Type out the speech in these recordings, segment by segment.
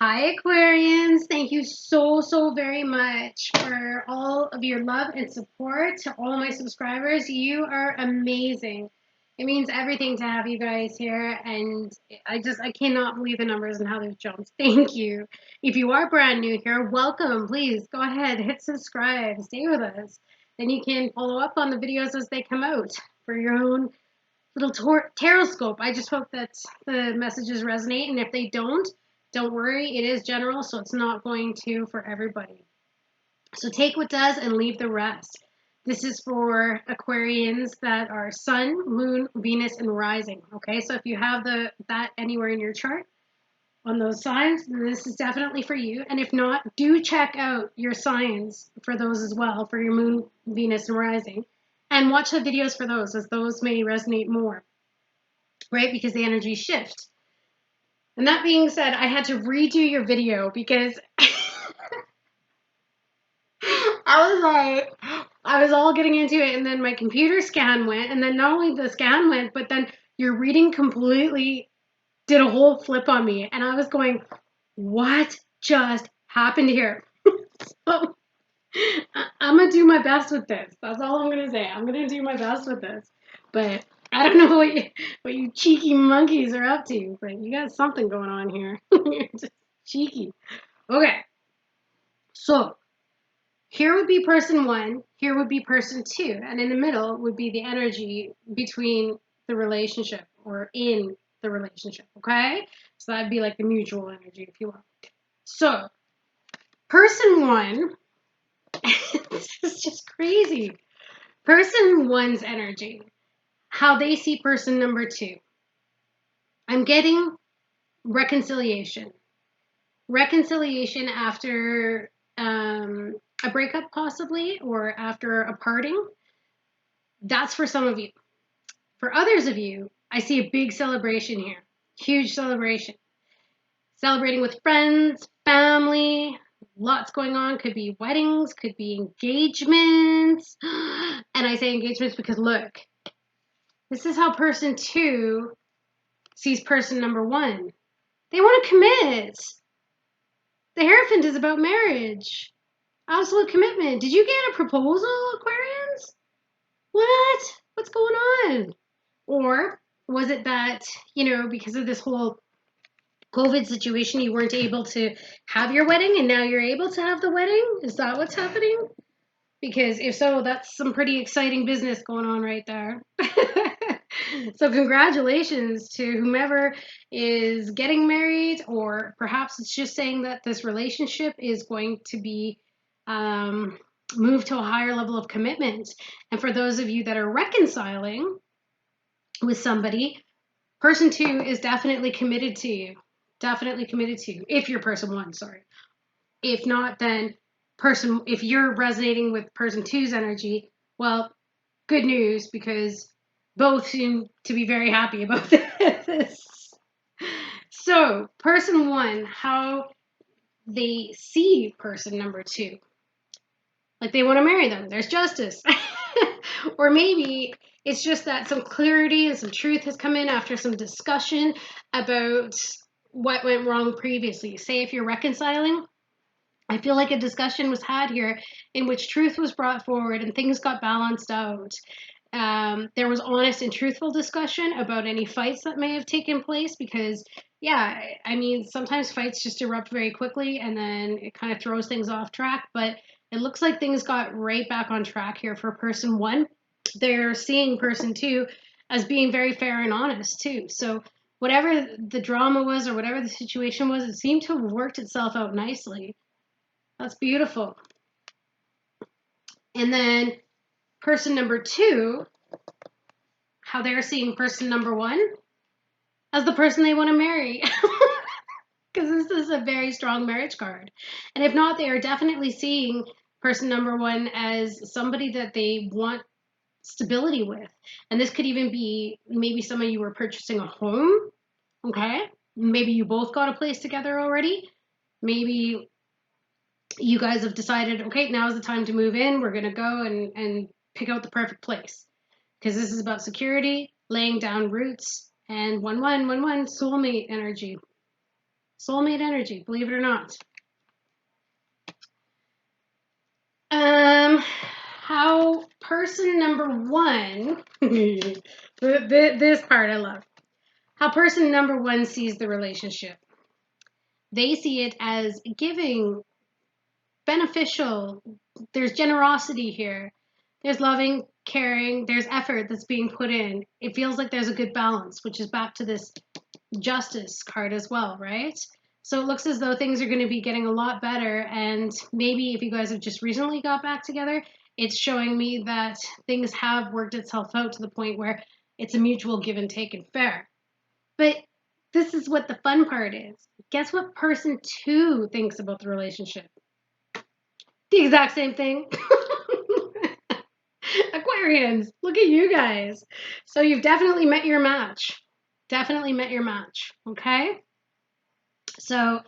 Hi, Aquarians. Thank you so very much for all of your love and support to all my subscribers. You are amazing. It means everything to have you guys here, and I cannot believe the numbers and how they've jumped. Thank you. If you are brand new here, welcome. Please go ahead, hit subscribe, stay with us. Then you can follow up on the videos as they come out for your own little tarot scope. I just hope that the messages resonate, and if they don't worry. It is general, so it's not going to for everybody. So take what does and leave the rest. This is for Aquarians that are Sun, Moon, Venus, and Rising. Okay, so if you have that anywhere in your chart on those signs, then this is definitely for you. And if not, do check out your signs for those as well, for your Moon, Venus, and Rising. And watch the videos for those, as those may resonate more, right? Because the energies shift. And that being said, I had to redo your video because I was all getting into it, and then my computer scan went, and then not only the scan went, but then your reading completely did a whole flip on me, and I was going, what just happened here? So I'm gonna do my best with this. That's all I'm gonna say. I'm gonna do my best with this, but I don't know what you cheeky monkeys are up to, but you got something going on here. You're just cheeky. Okay, so here would be person one, here would be person two, and in the middle would be the energy between the relationship or in the relationship, okay? So that'd be like the mutual energy, if you will. So, person one, this is just crazy. Person one's energy, how they see person number two. I'm getting reconciliation. Reconciliation after a breakup, possibly, or after a parting. That's for some of you. For others of you, I see a big celebration here. Huge celebration. Celebrating with friends, family, lots going on. Could be weddings, could be engagements. And I say engagements because look, this is how person two sees person number one. They want to commit. The Hierophant is about marriage. Absolute commitment. Did you get a proposal, Aquarians? What? What's going on? Or was it that, because of this whole COVID situation, you weren't able to have your wedding and now you're able to have the wedding? Is that what's happening? Because if so, that's some pretty exciting business going on right there. So congratulations to whomever is getting married, or perhaps it's just saying that this relationship is going to be moved to a higher level of commitment. And for those of you that are reconciling with somebody, person two is definitely committed to you. Definitely committed to you. If you're person one, sorry. If not, then if you're resonating with person two's energy, well, good news, because both seem to be very happy about this. So, person one, how they see person number two. Like they want to marry them. There's justice. Or maybe it's just that some clarity and some truth has come in after some discussion about what went wrong previously. Say if you're reconciling, I feel like a discussion was had here in which truth was brought forward and things got balanced out. There was honest and truthful discussion about any fights that may have taken place, because, yeah, I mean, sometimes fights just erupt very quickly and then it kind of throws things off track. But it looks like things got right back on track here for person one. They're seeing person two as being very fair and honest, too. So whatever the drama was or whatever the situation was, it seemed to have worked itself out nicely. That's beautiful. And then person number two, how they're seeing person number one as the person they want to marry. Because this is a very strong marriage card. And if not, they are definitely seeing person number one as somebody that they want stability with. And this could even be maybe some of you were purchasing a home. Okay. Maybe you both got a place together already. Maybe you guys have decided, okay, now is the time to move in. We're going to go and pick out the perfect place. Because this is about security, laying down roots, and 1-1-1-1 soulmate energy. Soulmate energy, believe it or not. How person number one, this part I love. How person number one sees the relationship. They see it as giving, beneficial. There's generosity here. There's loving, caring, there's effort that's being put in. It feels like there's a good balance, which is back to this justice card as well, right? So it looks as though things are going to be getting a lot better. And maybe if you guys have just recently got back together, it's showing me that things have worked itself out to the point where it's a mutual give and take and fair. But this is what the fun part is. Guess what person two thinks about the relationship? The exact same thing. Aquarians, look at you guys. So you've definitely met your match. Definitely met your match. Okay? So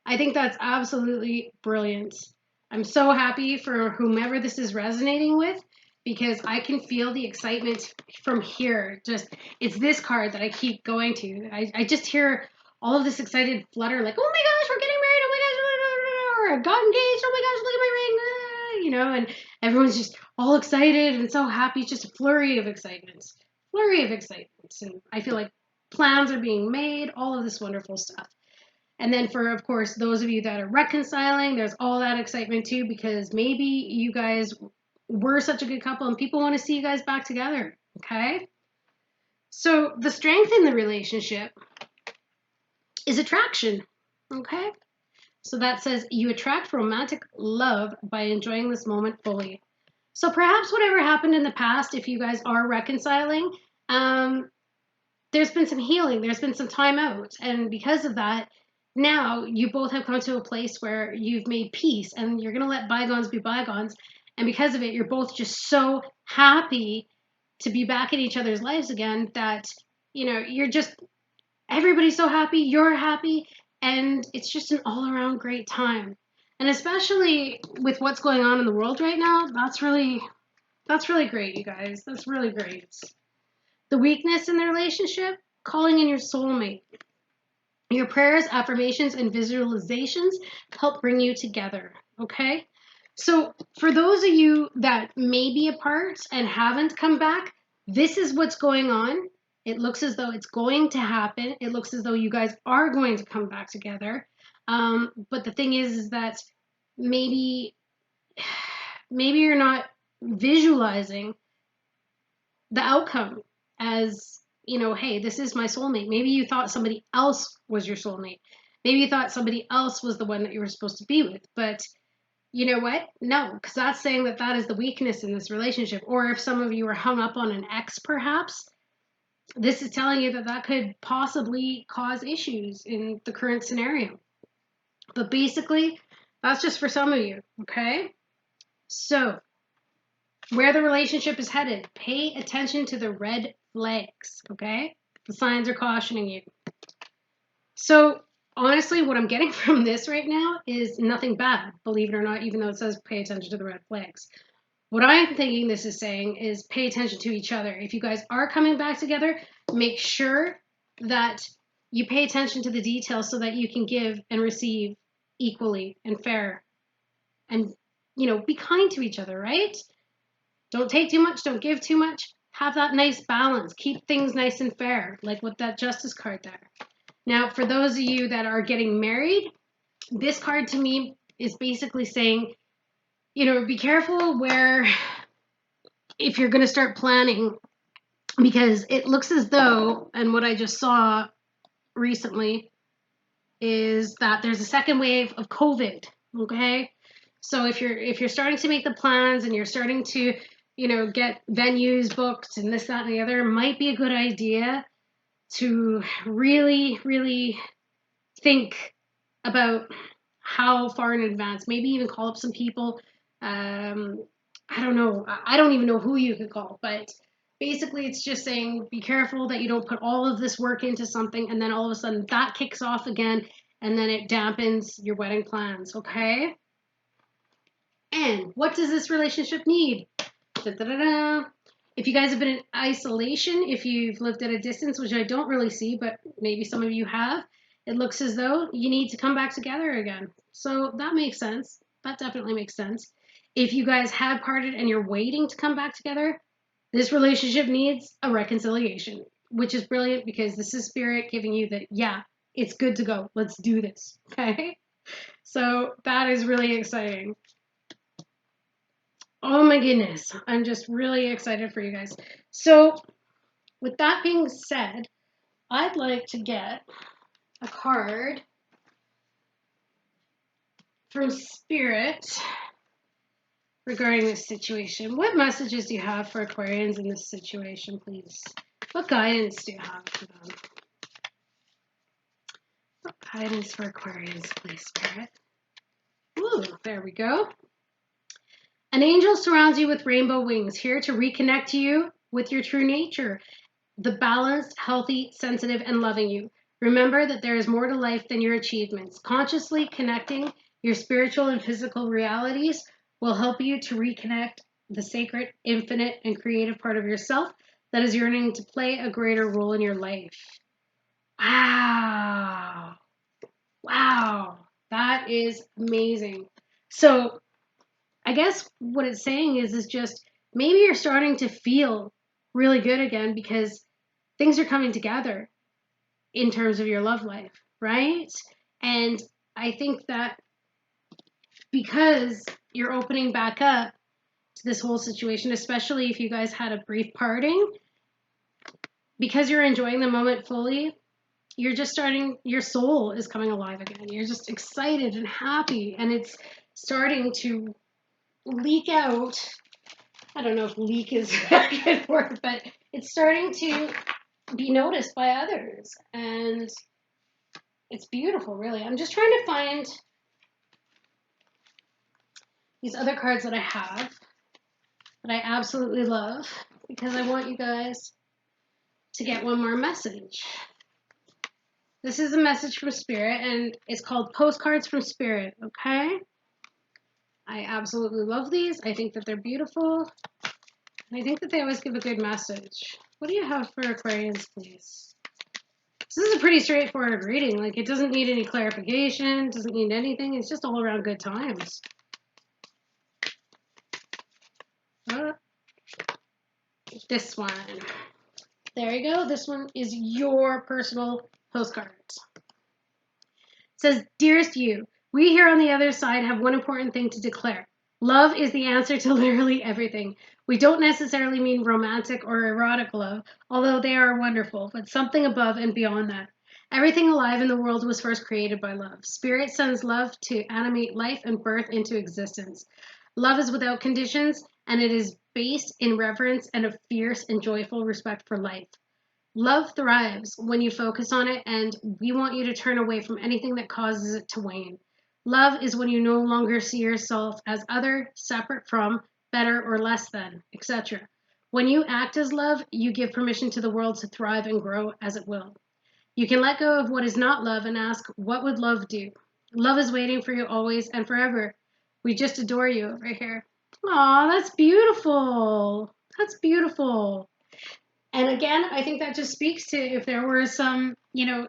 I think that's absolutely brilliant. I'm so happy for whomever this is resonating with because I can feel the excitement from here. Just, it's this card that I keep going to. I just hear all of this excited flutter like, oh my gosh, we're getting married. Oh my gosh, I got engaged. Oh my gosh, look at my ring. You know, and everyone's just all excited and so happy. It's just a flurry of excitement. Flurry of excitement. And I feel like plans are being made, all of this wonderful stuff. And then for, of course, those of you that are reconciling, there's all that excitement too, because maybe you guys were such a good couple and people want to see you guys back together, okay? So the strength in the relationship is attraction, okay? So that says you attract romantic love by enjoying this moment fully. So perhaps whatever happened in the past, if you guys are reconciling, there's been some healing, there's been some time out. And because of that, now you both have come to a place where you've made peace and you're going to let bygones be bygones. And because of it, you're both just so happy to be back in each other's lives again that, you know, you're just, everybody's so happy, you're happy, and it's just an all around great time. And especially with what's going on in the world right now, that's really great, you guys. That's really great. The weakness in the relationship, calling in your soulmate. Your prayers, affirmations, and visualizations help bring you together, okay? So for those of you that may be apart and haven't come back, this is what's going on. It looks as though it's going to happen. It looks as though you guys are going to come back together. But the thing is that maybe you're not visualizing the outcome as, you know, hey, this is my soulmate. Maybe you thought somebody else was your soulmate. Maybe you thought somebody else was the one that you were supposed to be with. But you know what? No, because that's saying that that is the weakness in this relationship. Or if some of you are hung up on an ex, perhaps, this is telling you that that could possibly cause issues in the current scenario. But basically, that's just for some of you, okay? So, where the relationship is headed, pay attention to the red flags, okay? The signs are cautioning you. So, honestly, what I'm getting from this right now is nothing bad, believe it or not, even though it says pay attention to the red flags. What I'm thinking this is saying is pay attention to each other. If you guys are coming back together, make sure that you pay attention to the details so that you can give and receive equally and fair. And, you know, be kind to each other, right? Don't take too much, don't give too much. Have that nice balance. Keep things nice and fair, like with that justice card there. Now, for those of you that are getting married, this card to me is basically saying, you know, be careful where, if you're going to start planning, because it looks as though, and what I just saw recently, is that there's a second wave of COVID, okay? So if you're starting to make the plans and you're starting to, you know, get venues booked and this, that, and the other, might be a good idea to really, really think about how far in advance, maybe even call up some people. I don't know. I don't even know who you could call, but basically it's just saying be careful that you don't put all of this work into something and then all of a sudden that kicks off again and then it dampens your wedding plans, okay? And what does this relationship need? Da-da-da-da. If you guys have been in isolation, if you've lived at a distance, which I don't really see, but maybe some of you have, it looks as though you need to come back together again. So that makes sense. That definitely makes sense. If you guys have parted and you're waiting to come back together, this relationship needs a reconciliation, which is brilliant because this is spirit giving you that, yeah, it's good to go. Let's do this. Okay. So that is really exciting. Oh my goodness. I'm just really excited for you guys. So with that being said, I'd like to get a card from Spirit regarding this situation. What messages do you have for Aquarians in this situation, please? What guidance do you have for them? What guidance for Aquarians, please, Spirit? Ooh, there we go. An angel surrounds you with rainbow wings, here to reconnect you with your true nature, the balanced, healthy, sensitive, and loving you. Remember that there is more to life than your achievements. Consciously connecting your spiritual and physical realities will help you to reconnect the sacred, infinite, and creative part of yourself that is yearning to play a greater role in your life. Wow. Wow. That is amazing. So I guess what it's saying is just maybe you're starting to feel really good again because things are coming together in terms of your love life, right? And I think that because you're opening back up to this whole situation, especially if you guys had a brief parting, because you're enjoying the moment fully, you're just starting, your soul is coming alive again. You're just excited and happy, and it's starting to leak out. I don't know if leak is a good word, but it's starting to be noticed by others. And it's beautiful, really. I'm just trying to find these other cards that I have that I absolutely love because I want you guys to get one more message. This is a message from Spirit, and it's called Postcards from Spirit, okay? I absolutely love these. I think that they're beautiful. And I think that they always give a good message. What do you have for Aquarians, please? This is a pretty straightforward reading. Like, it doesn't need any clarification, doesn't need anything. It's just all around good times. This one. There you go. This one is your personal postcards. It says, Dearest you, we here on the other side have one important thing to declare. Love is the answer to literally everything. We don't necessarily mean romantic or erotic love, although they are wonderful, but something above and beyond that. Everything alive in the world was first created by love. Spirit sends love to animate life and birth into existence. Love is without conditions, and it is based in reverence and a fierce and joyful respect for life. Love thrives when you focus on it, and we want you to turn away from anything that causes it to wane. Love is when you no longer see yourself as other, separate from, better or less than, etc. When you act as love, you give permission to the world to thrive and grow as it will. You can let go of what is not love and ask, what would love do? Love is waiting for you always and forever. We just adore you right here. Aw, that's beautiful. That's beautiful. And again, I think that just speaks to if there were some,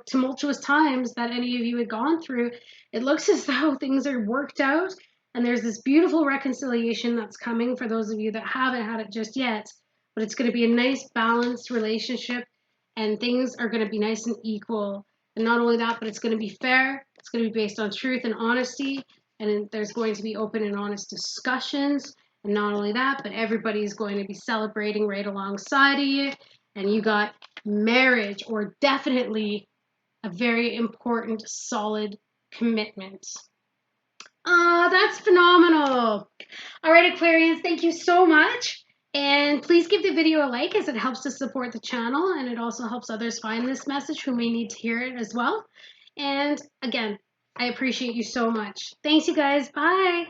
tumultuous times that any of you had gone through, it looks as though things are worked out and there's this beautiful reconciliation that's coming for those of you that haven't had it just yet. But it's going to be a nice, balanced relationship and things are going to be nice and equal. And not only that, but it's going to be fair. It's going to be based on truth and honesty. And there's going to be open and honest discussions. And not only that, but everybody's going to be celebrating right alongside of you. And you got marriage, or definitely a very important, solid commitment. Oh, that's phenomenal. All right, Aquarians, thank you so much. And please give the video a like as it helps to support the channel. And it also helps others find this message who may need to hear it as well. And again, I appreciate you so much. Thanks, you guys. Bye.